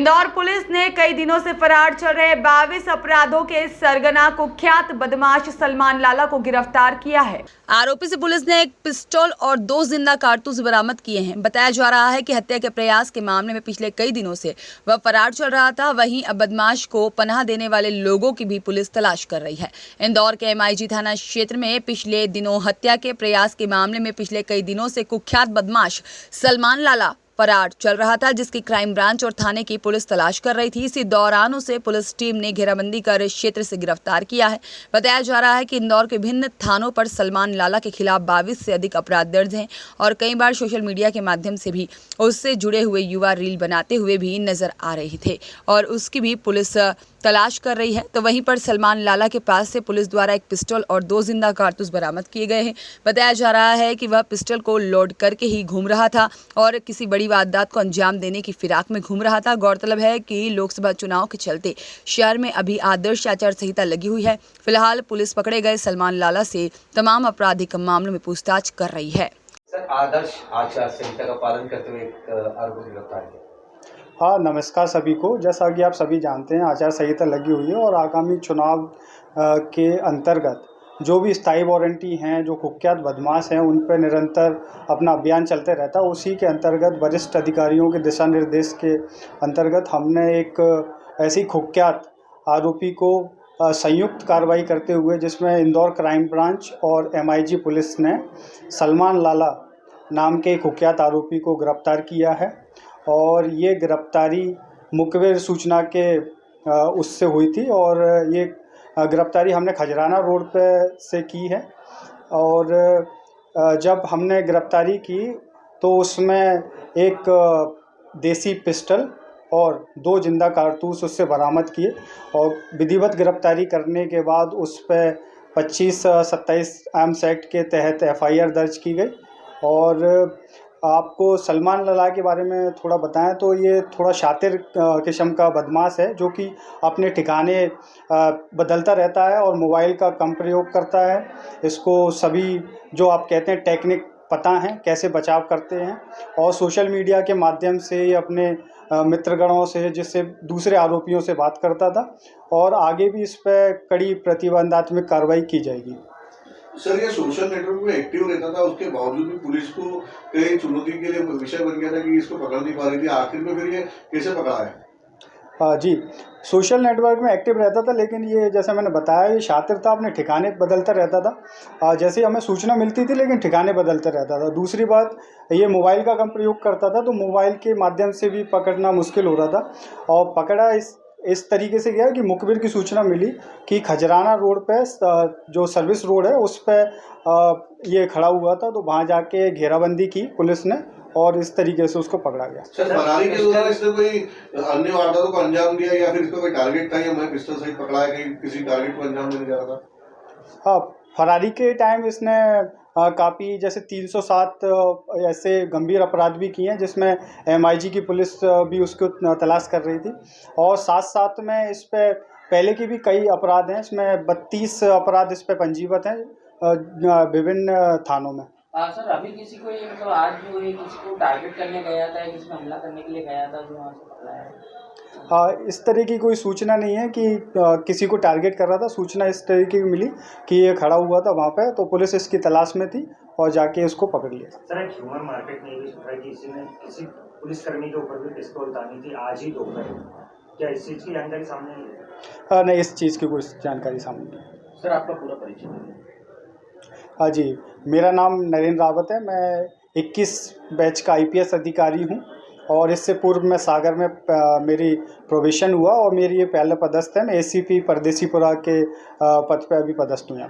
Indore police ने कई दिनों से फरार चल रहे 22 अपराधों के सरगना कुख्यात बदमाश सलमान लाला को गिरफ्तार किया है। आरोपी से पुलिस ने एक पिस्टल और 2 जिंदा कारतूस बरामद किए हैं। बताया जा रहा है कि हत्या के प्रयास के मामले में पिछले कई दिनों से वह फरार चल रहा था। वहीं अब बदमाश को पनाह देने वाले लोगों की भी पुलिस तलाश कर रही है। इंदौर के MIG थाना क्षेत्र में पिछले दिनों हत्या के प्रयास के मामले में पिछले कई दिनों से कुख्यात बदमाश सलमान लाला फरार चल रहा था, जिसकी क्राइम ब्रांच और थाने की पुलिस तलाश कर रही थी। इसी दौरान उसे पुलिस टीम ने घेराबंदी कर इस क्षेत्र से गिरफ्तार किया है। बताया जा रहा है कि इंदौर के विभिन्न थानों पर सलमान लाला के खिलाफ 22 से अधिक अपराध दर्ज हैं और कई बार सोशल मीडिया के माध्यम से भी उससे जुड़े हुए युवा रील बनाते हुए भी नजर आ रहे थे और उसकी भी पुलिस तलाश कर रही है। तो वहीं पर सलमान लाला के पास से पुलिस द्वारा एक पिस्टल और 2 जिंदा कारतूस बरामद किए गए हैं। बताया जा रहा है कि वह पिस्टल को लोड करके ही घूम रहा था और किसी बड़ी वारदात को अंजाम देने की फिराक में घूम रहा था। गौरतलब है कि लोकसभा चुनाव के चलते शहर में अभी आदर्श आचार संहिता लगी हुई है। फिलहाल पुलिस पकड़े गए सलमान लाला से तमाम आपराधिक मामलों में पूछताछ कर रही है। सर, आदर्श आचार संहिता का पालन करते हुए आरोपी गिरफ्तार किया। हाँ, नमस्कार सभी को। जैसा कि आप सभी जानते हैं, आचार संहिता लगी हुई है और आगामी चुनाव के अंतर्गत जो भी स्थायी वारंटी हैं, जो कुख्यात बदमाश हैं, उन पर निरंतर अपना अभियान चलते रहता है। उसी के अंतर्गत वरिष्ठ अधिकारियों के दिशा निर्देश के अंतर्गत हमने एक ऐसी कुख्यात आरोपी को संयुक्त कार्रवाई करते हुए, जिसमें इंदौर क्राइम ब्रांच और MIG पुलिस ने सलमान लाला नाम के कुख्यात आरोपी को गिरफ्तार किया है। और ये गिरफ्तारी मुखबिर सूचना के उससे हुई थी और ये गिरफ्तारी हमने खजराना रोड पे से की है। और जब हमने गिरफ्तारी की तो उसमें एक देसी पिस्टल और 2 जिंदा कारतूस उससे बरामद किए और विधिवत गिरफ्तारी करने के बाद उस पर 25-27 आर्म्स एक्ट के तहत FIR दर्ज की गई। और आपको सलमान लाला के बारे में थोड़ा बताएं तो ये थोड़ा शातिर किस्म का बदमाश है, जो कि अपने ठिकाने बदलता रहता है और मोबाइल का कम प्रयोग करता है। इसको सभी जो आप कहते हैं टेक्निक पता है, कैसे बचाव करते हैं और सोशल मीडिया के माध्यम से ये अपने मित्रगणों से, जिससे दूसरे आरोपियों से बात करता था और आगे भी इस पर कड़ी प्रतिबंधात्मक कार्रवाई की जाएगी। सर, ये सोशल नेटवर्क में एक्टिव रहता था, उसके बावजूद भी पुलिस को कई चुनौती के लिए विषय बन गया था कि इसको पकड़ नहीं पा रही थी। आखिर में फिर ये कैसे पकड़ा है? जी, सोशल नेटवर्क में एक्टिव रहता था, लेकिन ये जैसे मैंने बताया, ये शातिर था, अपने ठिकाने बदलता रहता था। जैसे हमें सूचना मिलती थी, लेकिन ठिकाने बदलता रहता था। दूसरी बात, ये मोबाइल का कम प्रयोग करता था, तो मोबाइल के माध्यम से भी पकड़ना मुश्किल हो रहा था। और पकड़ा इस तरीके से गया कि मुखबिर की सूचना मिली कि खजराना रोड पे जो सर्विस रोड है उस पे ये खड़ा हुआ था, तो वहाँ जाके घेराबंदी की पुलिस ने और इस तरीके से उसको पकड़ा गया। सर, फरारी के दौरान इसने कोई अन्य वारदातों को अंजाम दिया या फिर इसका कोई टारगेट था या मैं पिस्टल सहित पकड़ा है, कहीं किसी टारगेट को अंजाम देने जा रहा था? हाँ, फरारी के टाइम इसने काफ़ी जैसे 307 ऐसे गंभीर अपराध भी किए हैं, जिसमें MIG की पुलिस भी उसको तलाश कर रही थी। और साथ साथ में इस पे पहले की भी कई अपराध हैं। इसमें 32 अपराध इस पे पंजीबत हैं विभिन्न थानों में। सर, अभी किसी को ये मतलब आज जो है किसी को टारगेट करने गया था, किसी पे हमला करने के लिए गया था, जो वहाँ से पकड़ा है? इस तरह की कोई सूचना नहीं है कि किसी को टारगेट कर रहा था। सूचना इस तरीके की मिली कि ये खड़ा हुआ था वहाँ पे, तो पुलिस इसकी तलाश में थी और जाके इसको पकड़ लिया। सर, एक ह्यूमन मार्केट में ये भी सुना कि किसी पुलिसकर्मी के ऊपर भी पिस्तौल तानी थी आज ही दोपहर। क्या इस चीज़ की जानकारी सामने आई है? नहीं, इस चीज़ की कोई जानकारी सामने नहीं। सर, आपका पूरा परिचय? हाँ जी, मेरा नाम नरेंद्र रावत है। मैं 21 बैच का IPS अधिकारी हूँ और इससे पूर्व मैं सागर में मेरी प्रोबेशन हुआ और मेरी ये पहला पदस्थ है। मैं ACP परदेसीपुरा के पद पे अभी पदस्थ हूँ यहाँ।